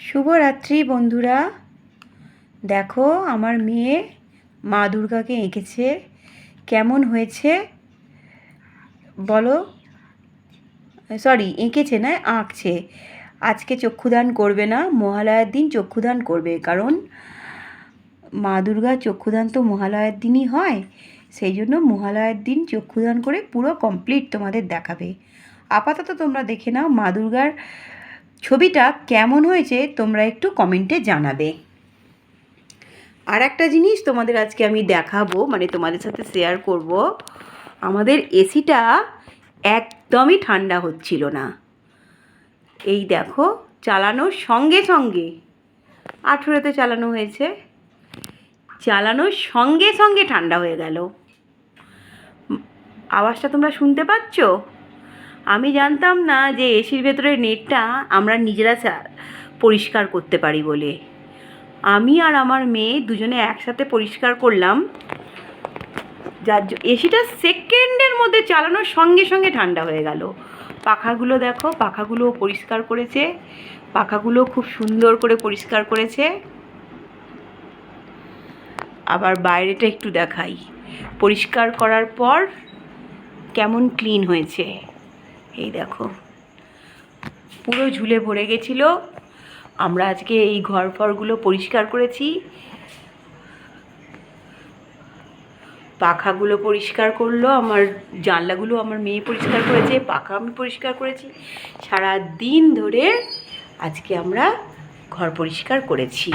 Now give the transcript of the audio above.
শুভরাত্রি বন্ধুরা। দেখো আমার মেয়ে মা দুর্গাকে এঁকেছে, কেমন হয়েছে বলো। সরি, এঁকেছে না, আঁকছে। আজকে চক্ষুদান করবে না, মহালয়ার দিন চক্ষুদান করবে, কারণ মা দুর্গার চক্ষুদান তো মহালয়ার দিনই হয়। সেই জন্য মহালয়ার দিন চক্ষুদান করে পুরো কমপ্লিট তোমাদের দেখাবে। আপাতত তোমরা দেখে নাও মা দুর্গার ছবিটা কেমন হয়েছে, তোমরা একটু কমেন্টে জানাবে। আর একটা জিনিস তোমাদের আজকে আমি দেখাবো, মানে তোমাদের সাথে শেয়ার করব। আমাদের এসিটা একদমই ঠান্ডা হচ্ছিল না। এই দেখো, চালানোর সঙ্গে সঙ্গে 18-তে চালানো হয়েছে, চালানোর সঙ্গে সঙ্গে ঠান্ডা হয়ে গেল। আওয়াজটা তোমরা শুনতে পাচ্ছ? আমি জানতাম না যে এসির ভেতরের নেটটা আমরা নিজেরা পরিষ্কার করতে পারি বলে। আমি আর আমার মেয়ে দুজনে একসাথে পরিষ্কার করলাম, যার এসিটা সেকেন্ডের মধ্যে চালানোর সঙ্গে সঙ্গে ঠান্ডা হয়ে গেল। পাখাগুলো দেখো, পাখাগুলোও পরিষ্কার করেছে, পাখাগুলো খুব সুন্দর করে পরিষ্কার করেছে। আবার বাইরেটা একটু দেখাই, পরিষ্কার করার পর কেমন ক্লিন হয়েছে। এই দেখো, পুরো ঝুলে ভরে গেছিলো। আমরা আজকে এই ঘর ফরগুলো পরিষ্কার করেছি, পাখাগুলো পরিষ্কার করলো, আমার জানলাগুলো আমার মেয়ে পরিষ্কার করেছে, পাখা আমি পরিষ্কার করেছি। সারা দিন ধরে আজকে আমরা ঘর পরিষ্কার করেছি।